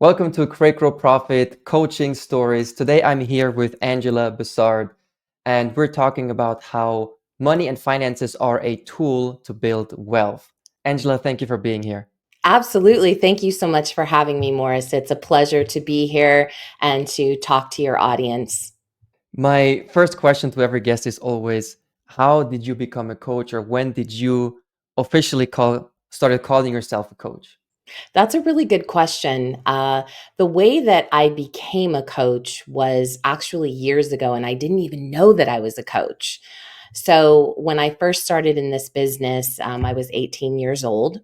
Welcome to CreateGrowProfit Coaching Stories. Today I'm here with Angela Bessard, and we're talking about how money and finances are a tool to build wealth. Angela, thank you for being here. Absolutely. Thank you so much for having me, Morris. It's a pleasure to be here and to talk to your audience. My first question to every guest is always, how did you become a coach, or when did you officially started calling yourself a coach? That's a really good question. The way that I became a coach was actually years ago, and I didn't even know that I was a coach. So, when I first started in this business, I was 18 years old.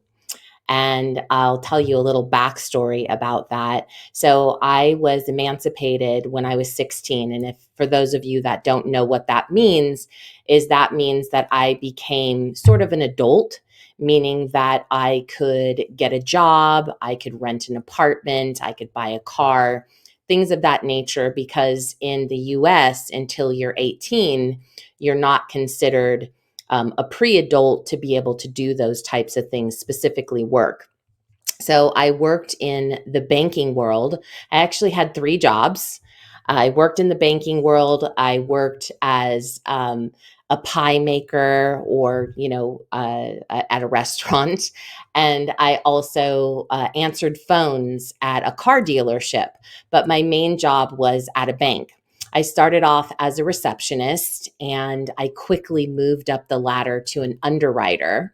And I'll tell you a little backstory about that. So I was emancipated when I was 16. And if for those of you that don't know what that means, is that means that I became sort of an adult, meaning that I could get a job, I could rent an apartment, I could buy a car, things of that nature, because in the US, until you're 18, you're not considered a pre-adult to be able to do those types of things, specifically work. So I worked in the banking world. I actually had three jobs. I worked in the banking world. I worked as a pie maker, or at a restaurant, and I also answered phones at a car dealership. But my main job was at a bank. I started off as a receptionist, and I quickly moved up the ladder to an underwriter.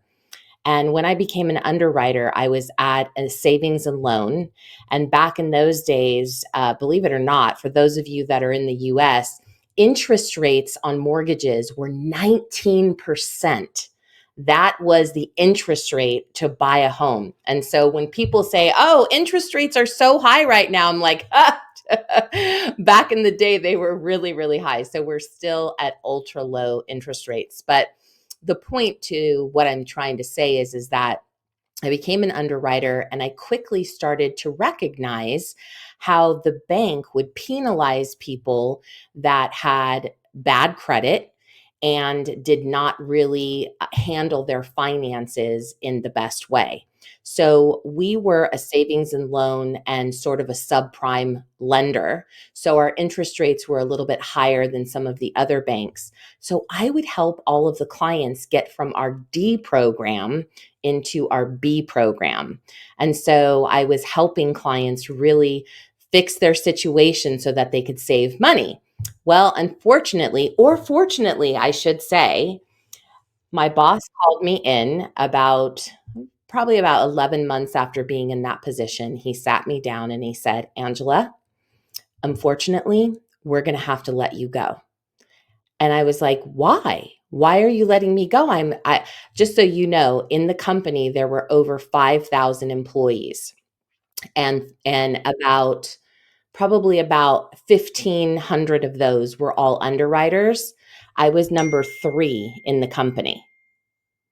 And when I became an underwriter, I was at a savings and loan. And back in those days, believe it or not, for those of you that are in the US, interest rates on mortgages were 19%. That was the interest rate to buy a home. And so when people say, oh, interest rates are so high right now, I'm like, ah. Back in the day, they were really, really high. So we're still at ultra low interest rates. But the point to what I'm trying to say is that I became an underwriter, and I quickly started to recognize how the bank would penalize people that had bad credit and did not really handle their finances in the best way. So we were a savings and loan and sort of a subprime lender. So our interest rates were a little bit higher than some of the other banks. So I would help all of the clients get from our D program into our B program. And so I was helping clients really fix their situation so that they could save money. Well, unfortunately, or fortunately, I should say, my boss called me in about probably about 11 months after being in that position. He sat me down and he said, Angela, unfortunately, we're going to have to let you go. And I was like, why? Why are you letting me go? I just so you know, in the company there were over 5,000 employees, and about probably about 1,500 of those were all underwriters. I was number 3 in the company.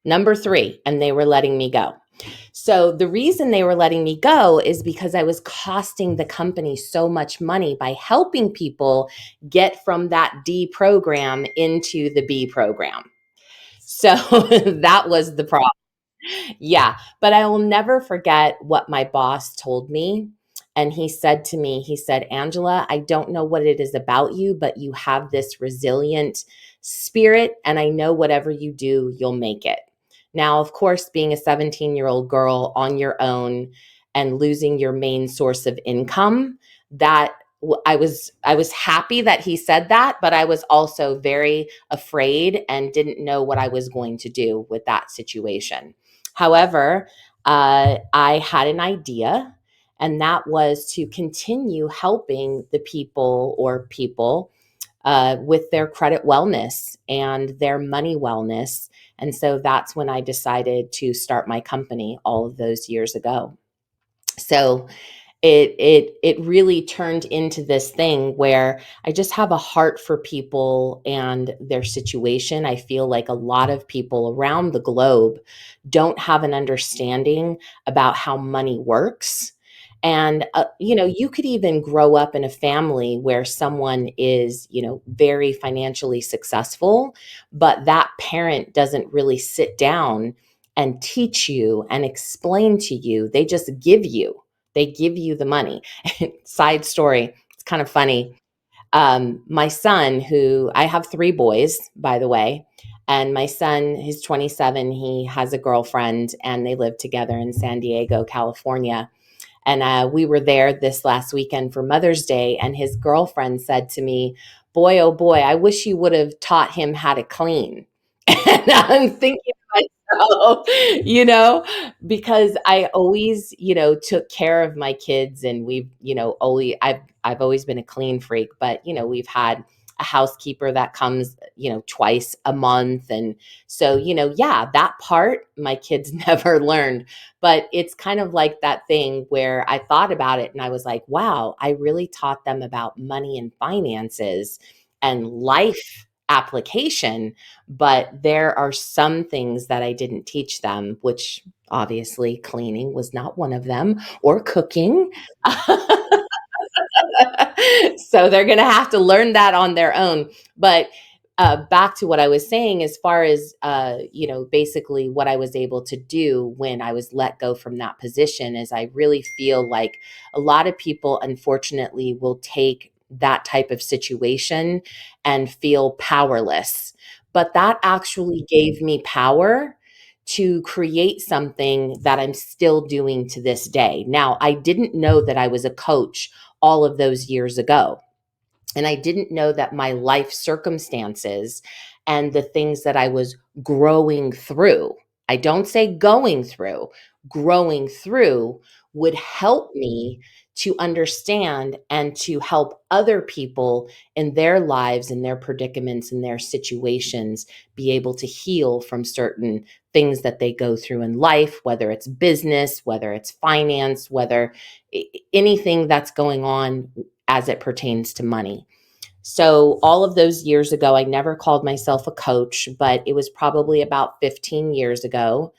Number 3, and they were letting me go. So the reason they were letting me go is because I was costing the company so much money by helping people get from that D program into the B program. So that was the problem. Yeah. But I will never forget what my boss told me. And he said to me, he said, Angela, I don't know what it is about you, but you have this resilient spirit. And I know whatever you do, you'll make it. Now, of course, being a 17-year-old girl on your own and losing your main source of income, that I was happy that he said that, but I was also very afraid and didn't know what I was going to do with that situation. However, I had an idea, and that was to continue helping the people with their credit wellness and their money wellness. And so that's when I decided to start my company all of those years ago. So it really turned into this thing where I just have a heart for people and their situation. I feel like a lot of people around the globe don't have an understanding about how money works. And you could even grow up in a family where someone is, very financially successful, but that parent doesn't really sit down and teach you and explain to you. They just give you They give you the money. Side story, it's kind of funny. My son, who I have three boys, by the way, and my son, he's 27, he has a girlfriend, and they live together in San Diego, California. And we were there this last weekend for Mother's Day, and his girlfriend said to me, "Boy, oh boy, I wish you would have taught him how to clean." And I'm thinking to myself, because I always, took care of my kids, and we've, always I've always been a clean freak, but we've had a housekeeper that comes, twice a month. And so, yeah, that part my kids never learned. But it's kind of like that thing where I thought about it and I was like, wow, I really taught them about money and finances and life application. But there are some things that I didn't teach them, which obviously cleaning was not one of them, or cooking. So they're going to have to learn that on their own. But back to what I was saying, as far as, basically what I was able to do when I was let go from that position, is I really feel like a lot of people, unfortunately, will take that type of situation and feel powerless. But that actually gave me power to create something that I'm still doing to this day. Now, I didn't know that I was a coach all of those years ago. And I didn't know that my life circumstances and the things that I was growing through, I don't say going through, growing through, would help me to understand and to help other people in their lives and their predicaments and their situations be able to heal from certain things that they go through in life, whether it's business, whether it's finance, whether anything that's going on as it pertains to money. So, all of those years ago, I never called myself a coach, but it was probably about 15 years ago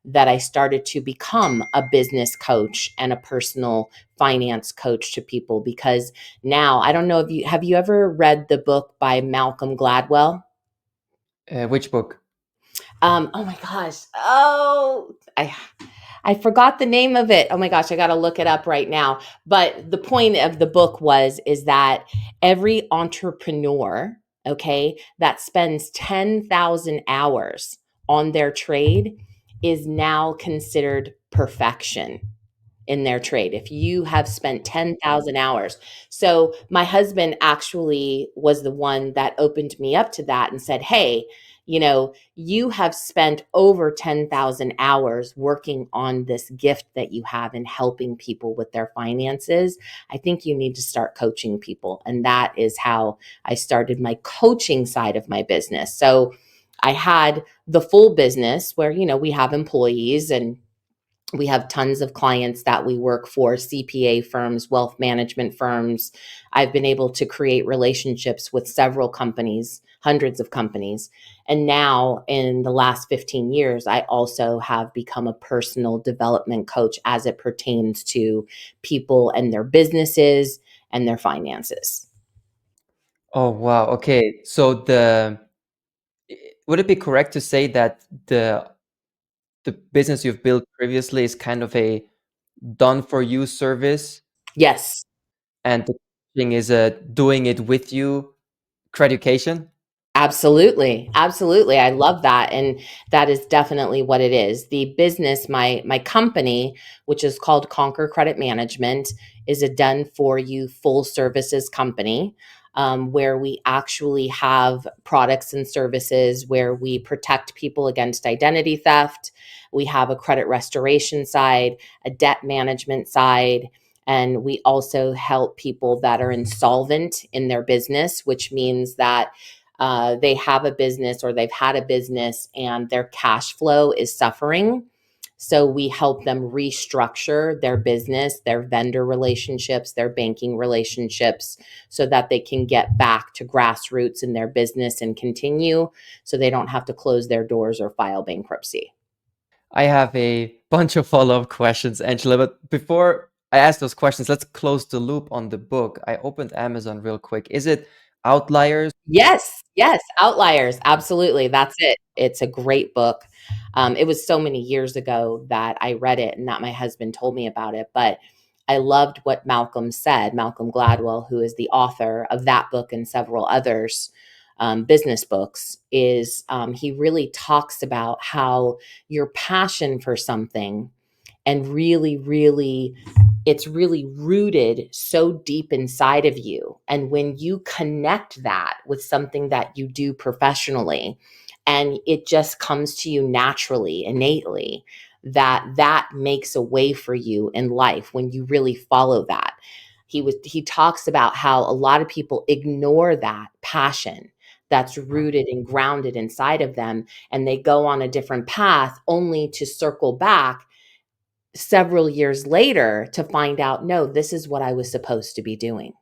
that I started to become a business coach and a personal finance coach to people. Because now, I don't know if you ever read the book by Malcolm Gladwell? Which book? Oh my gosh. I forgot the name of it. Oh my gosh, I got to look it up right now. But the point of the book is that every entrepreneur, okay, that spends 10,000 hours on their trade is now considered perfection in their trade. If you have spent 10,000 hours. So my husband actually was the one that opened me up to that and said, "Hey, you have spent over 10,000 hours working on this gift that you have and helping people with their finances. I think you need to start coaching people." And that is how I started my coaching side of my business. So I had the full business where, we have employees, and we have tons of clients that we work for, CPA firms, wealth management firms. I've been able to create relationships with several companies, hundreds of companies. And now in the last 15 years, I also have become a personal development coach as it pertains to people and their businesses and their finances. Oh, wow. Okay. So would it be correct to say that the business you've built previously is kind of a done for you service, Yes. and the coaching is a doing it with you education? Absolutely. Absolutely. I love that. And that is definitely what it is. The business, my company, which is called Conquer Credit Management, is a done for you full services company, where we actually have products and services where we protect people against identity theft. We have a credit restoration side, a debt management side, and we also help people that are insolvent in their business, which means that they have a business or they've had a business and their cash flow is suffering. So we help them restructure their business, their vendor relationships, their banking relationships, so that they can get back to grassroots in their business and continue, so they don't have to close their doors or file bankruptcy. I have a bunch of follow-up questions, Angela, but before I ask those questions, let's close the loop on the book. I opened Amazon real quick. Is it Outliers? Yes, yes, Outliers, absolutely, that's it. It's a great book. It was so many years ago that I read it and that my husband told me about it, but I loved what Malcolm said, Malcolm Gladwell, who is the author of that book and several others, business books, is he really talks about how your passion for something and really it's really rooted so deep inside of you. And when you connect that with something that you do professionally and it just comes to you naturally, innately, that makes a way for you in life when you really follow that. He talks about how a lot of people ignore that passion that's rooted and grounded inside of them, and they go on a different path only to circle back several years later to find out, no, this is what I was supposed to be doing.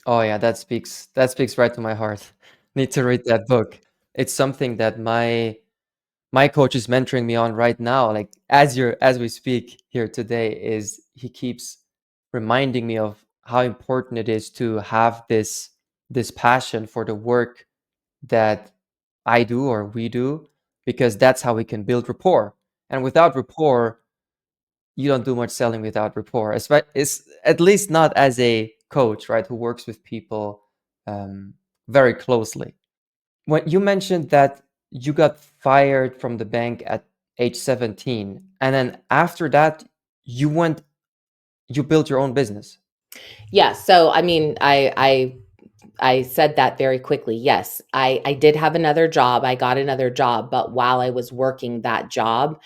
Oh yeah, that speaks right to my heart. Need to read that book. It's something that my coach is mentoring me on right now. Like as we speak here today, is he keeps reminding me of how important it is to have this passion for the work that I do or we do, because that's how we can build rapport. And without rapport, you don't do much selling without rapport. It's at least not as a coach, right, who works with people um, very closely. When you mentioned that you got fired from the bank at age 17, and then after that, you built your own business. Yeah. So, I mean, I said that very quickly. Yes, I did have another job. I got another job, but while I was working that job,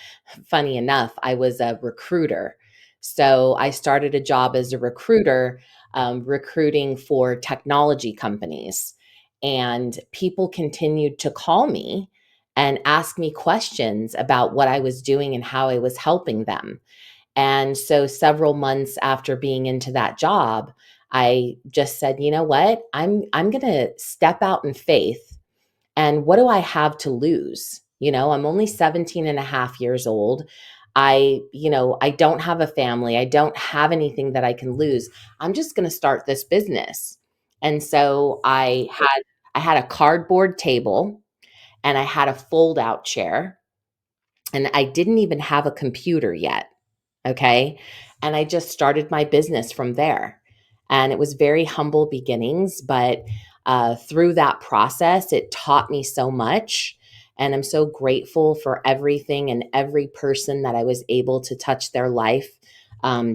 funny enough, I was a recruiter. So I started a job as a recruiter, recruiting for technology companies. And people continued to call me and ask me questions about what I was doing and how I was helping them. And so several months after being into that job, I just said, you know what? I'm going to step out in faith. And what do I have to lose? I'm only 17 and a half years old. I don't have a family. I don't have anything that I can lose. I'm just going to start this business. And so I had a cardboard table and I had a fold out chair and I didn't even have a computer yet. Okay. And I just started my business from there. And it was very humble beginnings, but through that process, it taught me so much. And I'm so grateful for everything and every person that I was able to touch their life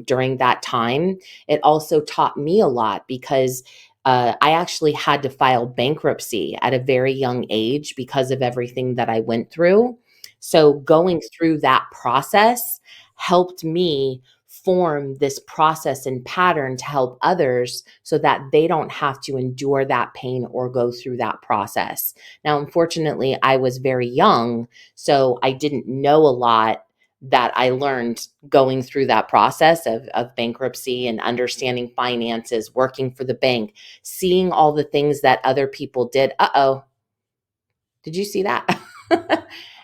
during that time. It also taught me a lot because I actually had to file bankruptcy at a very young age because of everything that I went through. So going through that process helped me form this process and pattern to help others so that they don't have to endure that pain or go through that process. Now, unfortunately, I was very young, so I didn't know a lot that I learned going through that process of bankruptcy and understanding finances, working for the bank, seeing all the things that other people did. Uh-oh, did you see that?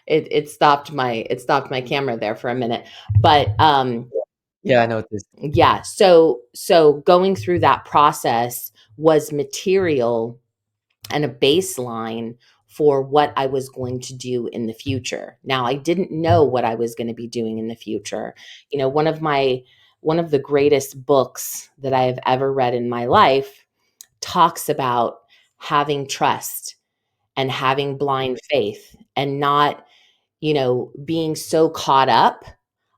It stopped my camera there for a minute. But Yeah, I noticed. yeah, so going through that process was material and a baseline for what I was going to do in the future. Now, I didn't know what I was going to be doing in the future. One of the greatest books that I have ever read in my life talks about having trust and having blind faith and not, being so caught up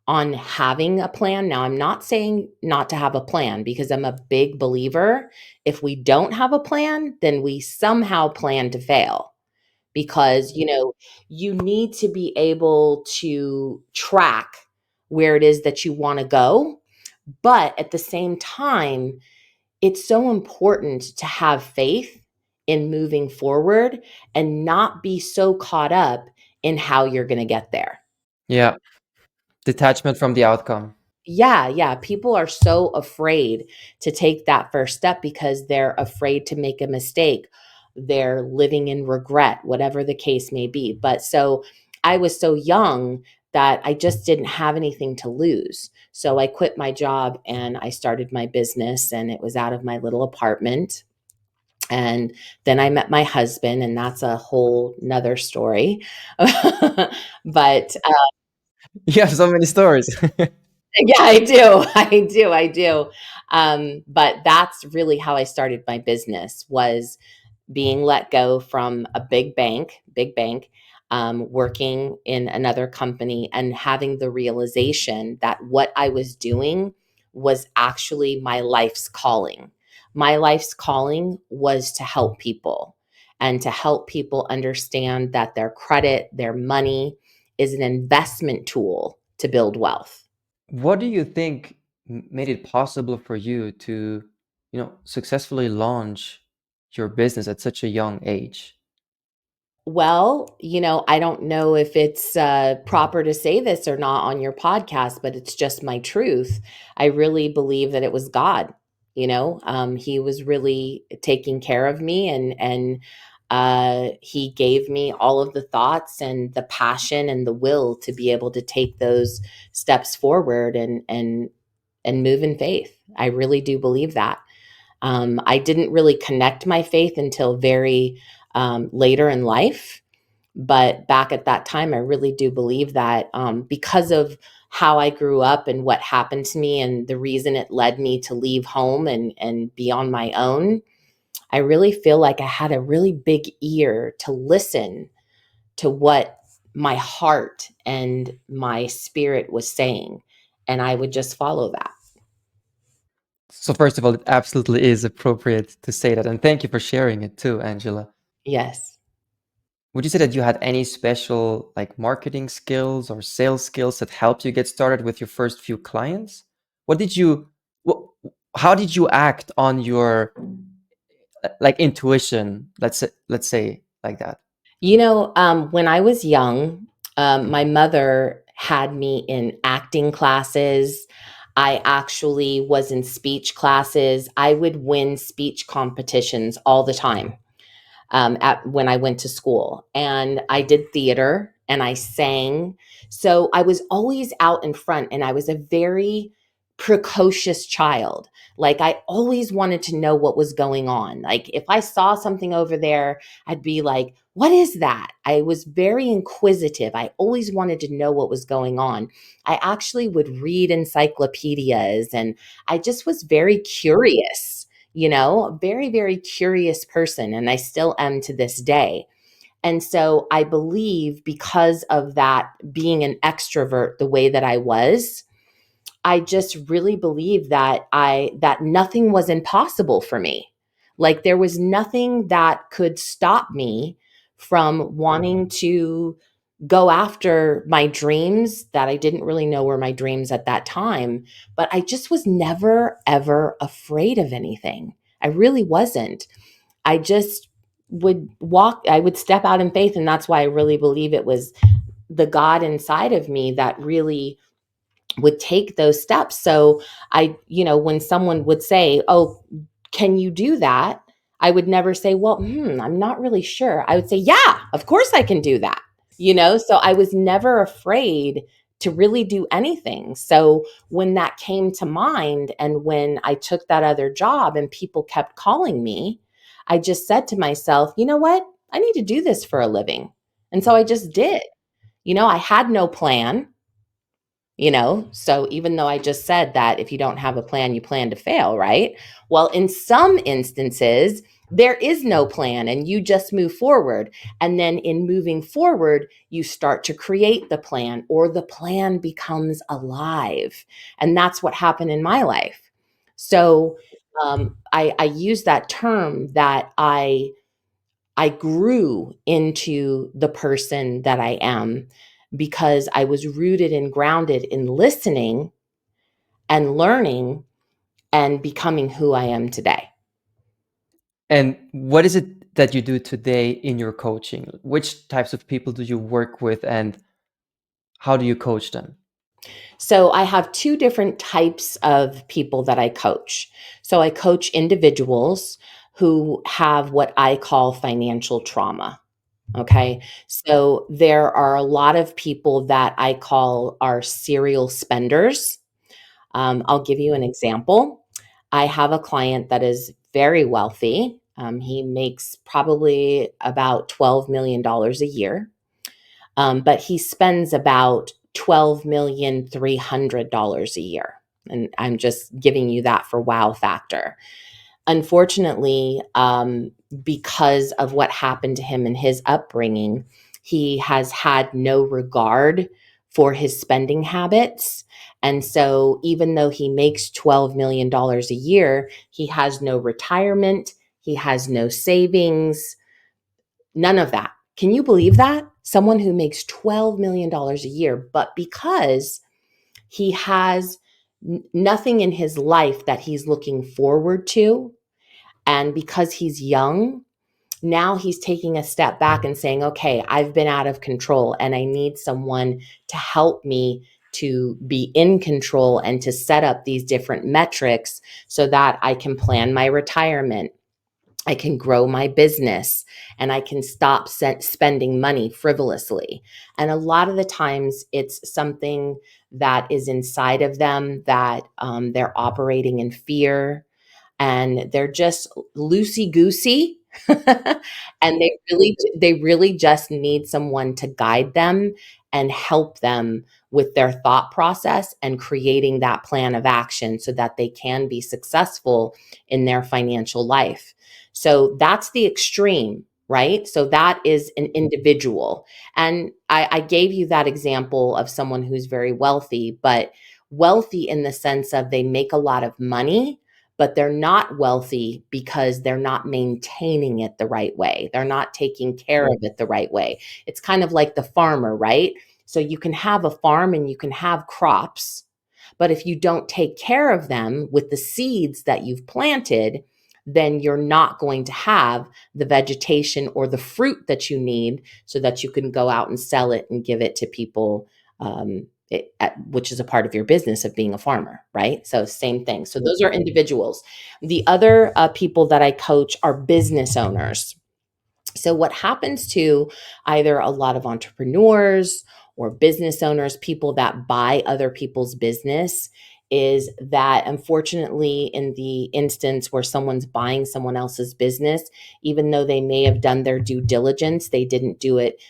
on having a plan. Now, I'm not saying not to have a plan because I'm a big believer. If we don't have a plan, then we somehow plan to fail because, you need to be able to track where it is that you want to go. But at the same time, it's so important to have faith in moving forward and not be so caught up in how you're going to get there. Yeah, detachment from the outcome. Yeah, yeah. People are so afraid to take that first step because they're afraid to make a mistake. They're living in regret, whatever the case may be. But so I was so young that I just didn't have anything to lose. So I quit my job and I started my business, and it was out of my little apartment. And then I met my husband, and that's a whole nother story. But You have so many stories. Yeah, I do. I do. But that's really how I started my business, was being let go from a big bank, working in another company and having the realization that what I was doing was actually my life's calling. My life's calling was to help people, and to help people understand that their credit, their money is an investment tool to build wealth. What do you think made it possible for you to, successfully launch your business at such a young age? Well, I don't know if it's proper to say this or not on your podcast, but it's just my truth. I really believe that it was God. He was really taking care of me, and he gave me all of the thoughts and the passion and the will to be able to take those steps forward and move in faith. I really do believe that. I didn't really connect my faith until very later in life. But back at that time, I really do believe that, because of how I grew up and what happened to me and the reason it led me to leave home and be on my own, I really feel like I had a really big ear to listen to what my heart and my spirit was saying. And I would just follow that. So first of all, it absolutely is appropriate to say that, and thank you for sharing it too, Angela. Yes. Would you say that you had any special like marketing skills or sales skills that helped you get started with your first few clients? What did you, wh- how did you act on your like intuition? Let's say like that. When I was young, my mother had me in acting classes. I actually was in speech classes. I would win speech competitions all the time, at when I went to school. And I did theater and I sang. So I was always out in front, and I was a very precocious child. Like, I always wanted to know what was going on. Like, if I saw something over there, I'd be like, what is that? I was very inquisitive. I always wanted to know what was going on. I actually would read encyclopedias, and I just was very curious, a very, very curious person. And I still am to this day. And so I believe, because of that, being an extrovert the way that I was, I just really believe that nothing was impossible for me. Like, there was nothing that could stop me from wanting to go after my dreams, that I didn't really know were my dreams at that time. But I just was never, ever afraid of anything. I really wasn't. I just I would step out in faith. And that's why I really believe it was the God inside of me that really would take those steps. So when someone would say, "Oh, can you do that?" I would never say, "Well, I'm not really sure." I would say, "Yeah, of course I can do that." So I was never afraid to really do anything. So when that came to mind, and when I took that other job and people kept calling me, I just said to myself, "You know what? I need to do this for a living." And so I just did. I had no plan. So even though I just said that if you don't have a plan, you plan to fail, right? Well, in some instances, there is no plan and you just move forward. And then in moving forward, you start to create the plan, or the plan becomes alive. And that's what happened in my life. So I use that term that I grew into the person that I am, because I was rooted and grounded in listening and learning and becoming who I am today. And what is it that you do today in your coaching? Which types of people do you work with and how do you coach them? So I have two different types of people that I coach. So I coach individuals who have what I call financial trauma. Okay. So there are a lot of people that I call are serial spenders. I'll give you an example. I have a client that is very wealthy. He makes probably about $12 million a year, but he spends about $12,300,000 a year. And I'm just giving you that for wow factor. Unfortunately, because of what happened to him in his upbringing, he has had no regard for his spending habits. And so, even though he makes $12 million a year, he has no retirement, he has no savings, none of that. Can you believe that? Someone who makes $12 million a year, but because he has nothing in his life that he's looking forward to, and because he's young, now he's taking a step back and saying, okay, I've been out of control and I need someone to help me to be in control and to set up these different metrics so that I can plan my retirement. I can grow my business and I can stop spending money frivolously. And a lot of the times it's something that is inside of them that they're operating in fear, and they're just loosey goosey. And they really just need someone to guide them and help them with their thought process and creating that plan of action so that they can be successful in their financial life. So that's the extreme, right? So that is an individual. And I gave you that example of someone who's very wealthy, but wealthy in the sense of they make a lot of money, but they're not wealthy because they're not maintaining it the right way. They're not taking care of it the right way. It's kind of like the farmer, right? So you can have a farm and you can have crops, but if you don't take care of them with the seeds that you've planted, then you're not going to have the vegetation or the fruit that you need so that you can go out and sell it and give it to people, which is a part of your business of being a farmer, right? So same thing. So those are individuals. The other people that I coach are business owners. So, what happens to either a lot of entrepreneurs or business owners, people that buy other people's business, is that unfortunately, in the instance where someone's buying someone else's business, even though they may have done their due diligence, they didn't do it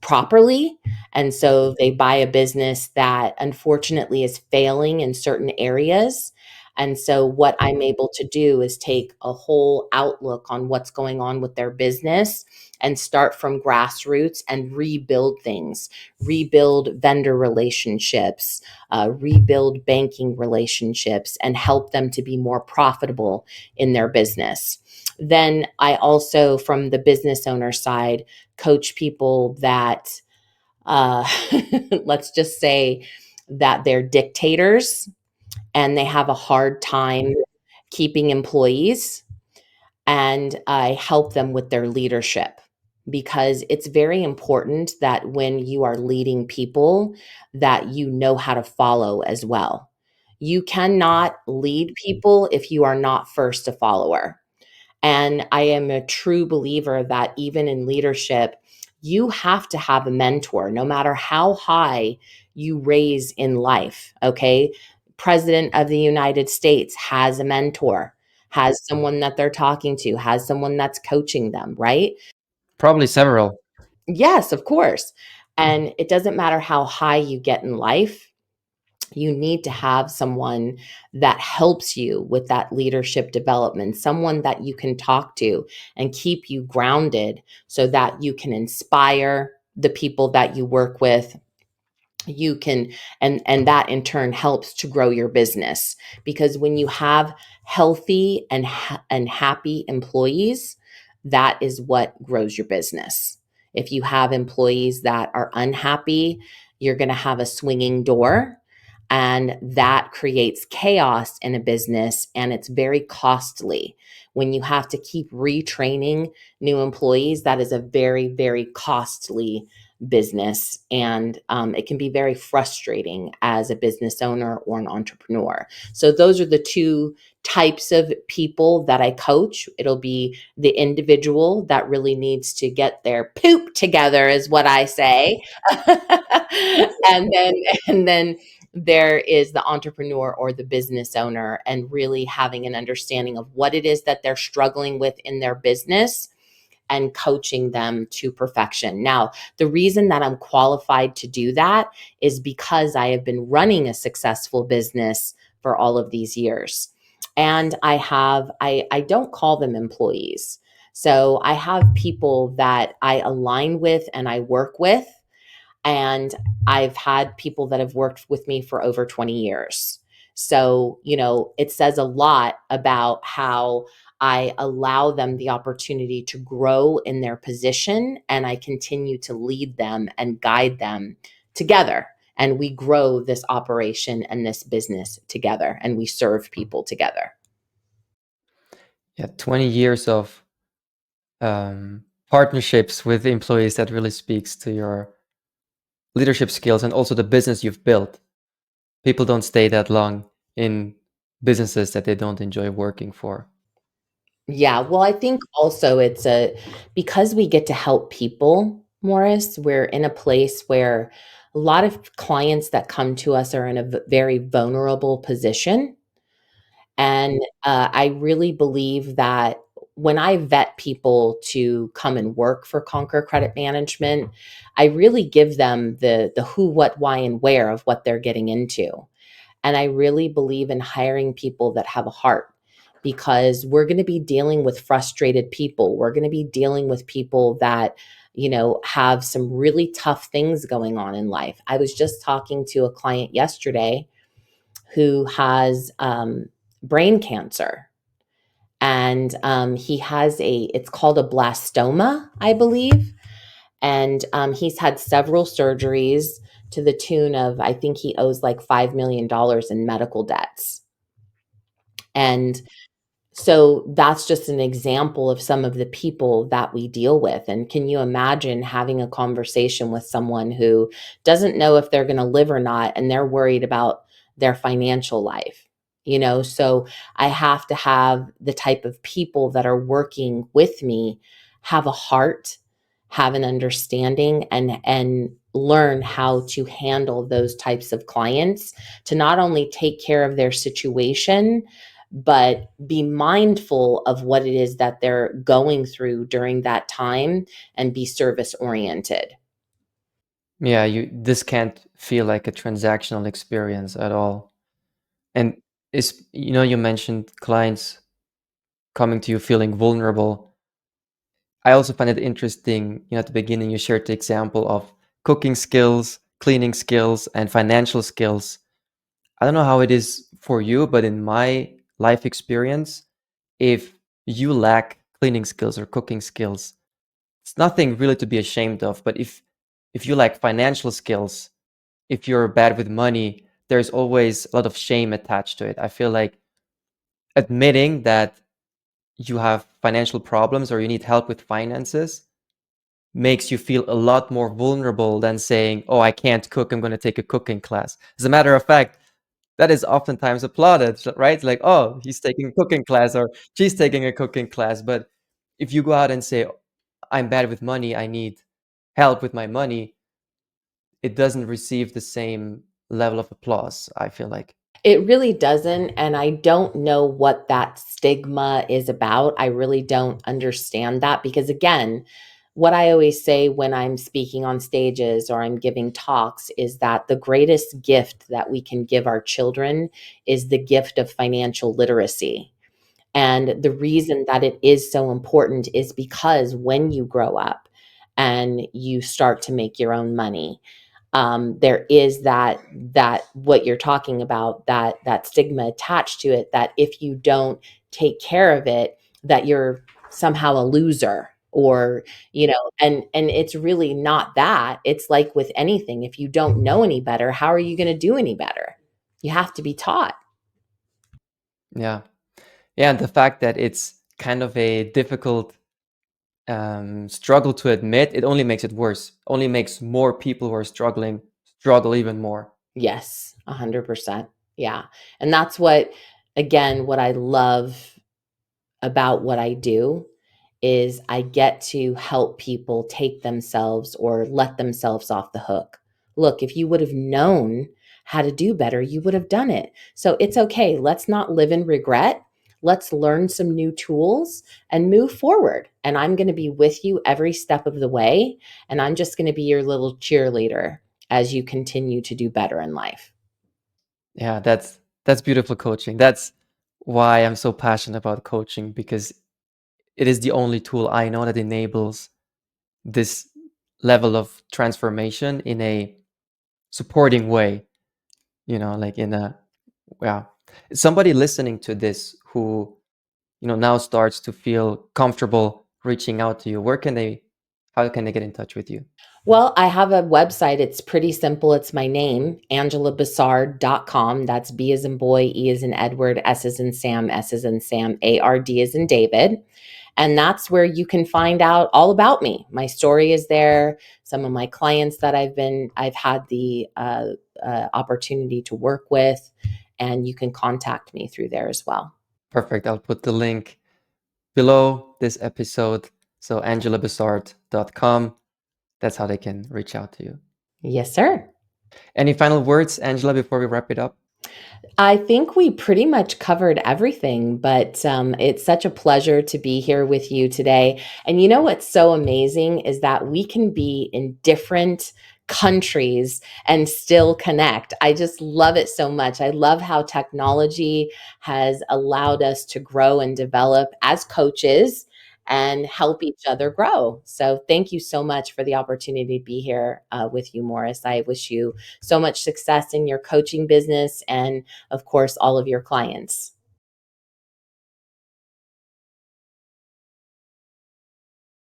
properly. And so they buy a business that unfortunately is failing in certain areas. And so, what I'm able to do is take a whole outlook on what's going on with their business and start from grassroots and rebuild things, rebuild vendor relationships, rebuild banking relationships, and help them to be more profitable in their business. Then I also, from the business owner side, coach people that, uh, let's just say, that they're dictators and they have a hard time keeping employees, and I help them with their leadership, because it's very important that when you are leading people that you know how to follow as well. You cannot lead people if you are not first a follower. And I am a true believer that even in leadership, you have to have a mentor, no matter how high you raise in life. Okay. President of the United States has a mentor, has someone that they're talking to, has someone that's coaching them, right? Probably several. Yes, of course. And it doesn't matter how high you get in life, you need to have someone that helps you with that leadership development, someone that you can talk to and keep you grounded so that you can inspire the people that you work with. You can, and that in turn helps to grow your business, because when you have healthy and happy employees, that is what grows your business. If you have employees that are unhappy, you're going to have a swinging door, and that creates chaos in a business, and it's very costly. When you have to keep retraining new employees, that is a very, very costly business. And it can be very frustrating as a business owner or an entrepreneur. So, those are the two types of people that I coach. It'll be the individual that really needs to get their poop together, is what I say. and then, and then, there is the entrepreneur or the business owner, and really having an understanding of what it is that they're struggling with in their business, and coaching them to perfection. Now, the reason that I'm qualified to do that is because I have been running a successful business for all of these years. And I don't call them employees. So I have people that I align with and I work with, and I've had people that have worked with me for over 20 years. So, it says a lot about how I allow them the opportunity to grow in their position, and I continue to lead them and guide them together. And we grow this operation and this business together, and we serve people together. Yeah, 20 years of partnerships with employees, that really speaks to your leadership skills and also the business you've built. People don't stay that long in businesses that they don't enjoy working for. Yeah, well, I think also because we get to help people, Morris, we're in a place where a lot of clients that come to us are in a very vulnerable position. And I really believe that when I vet people to come and work for Conquer Credit Management, I really give them the who, what, why, and where of what they're getting into. And I really believe in hiring people that have a heart, because we're going to be dealing with frustrated people. We're going to be dealing with people that, have some really tough things going on in life. I was just talking to a client yesterday who has brain cancer. And he has it's called a blastoma, I believe. And he's had several surgeries to the tune of, I think he owes like $5 million in medical debts. And so that's just an example of some of the people that we deal with. And can you imagine having a conversation with someone who doesn't know if they're going to live or not, and they're worried about their financial life? So I have to have the type of people that are working with me have a heart, have an understanding, and learn how to handle those types of clients, to not only take care of their situation, but be mindful of what it is that they're going through during that time, and be service oriented. Yeah, this can't feel like a transactional experience at all. And you mentioned clients coming to you feeling vulnerable. I also find it interesting, at the beginning you shared the example of cooking skills, cleaning skills, and financial skills. I don't know how it is for you, but in my life experience, if you lack cleaning skills or cooking skills, it's nothing really to be ashamed of. But if you lack financial skills, if you're bad with money, there's always a lot of shame attached to it. I feel like admitting that you have financial problems or you need help with finances makes you feel a lot more vulnerable than saying, "Oh, I can't cook, I'm going to take a cooking class." As a matter of fact, that is oftentimes applauded, right? Like, "Oh, he's taking a cooking class or she's taking a cooking class." But if you go out and say, "I'm bad with money, I need help with my money," it doesn't receive the same level of applause, I feel like. It really doesn't. And I don't know what that stigma is about. I really don't understand that, because, again, what I always say when I'm speaking on stages or I'm giving talks is that the greatest gift that we can give our children is the gift of financial literacy. And the reason that it is so important is because when you grow up and you start to make your own money, there is that what you're talking about, that stigma attached to it, that if you don't take care of it, that you're somehow a loser, or and it's really not that. It's like with anything, if you don't know any better, how are you going to do any better? You have to be taught. Yeah. Yeah, and the fact that it's kind of a difficult struggle to admit, it only makes it worse. Only makes more people who are struggling struggle even more. Yes, 100%. Yeah. And that's what I love about what I do is I get to help people take themselves or let themselves off the hook. Look, if you would have known how to do better, you would have done it. So it's okay. Let's not live in regret. let's learn some new tools and move forward. And I'm going to be with you every step of the way. And I'm just going to be your little cheerleader as you continue to do better in life. Yeah, that's beautiful coaching. That's why I'm so passionate about coaching, because it is the only tool I know that enables this level of transformation in a supporting way, like in a, yeah. Somebody listening to this who, now starts to feel comfortable reaching out to you, how can they get in touch with you? Well, I have a website. It's pretty simple. It's my name, angelabessard.com. That's B as in boy, E as in Edward, S as in Sam, S as in Sam, ARD as in David. And that's where you can find out all about me. My story is there. Some of my clients that I've had the opportunity to work with, and you can contact me through there as well. Perfect. I'll put the link below this episode. So angelabessard.com. That's how they can reach out to you. Yes, sir. Any final words, Angela, before we wrap it up? I think we pretty much covered everything, but it's such a pleasure to be here with you today. And you know what's so amazing is that we can be in different countries and still connect. I just love it so much. I love how technology has allowed us to grow and develop as coaches and help each other grow. So, thank you so much for the opportunity to be here with you, Morris. I wish you so much success in your coaching business and of course, all of your clients.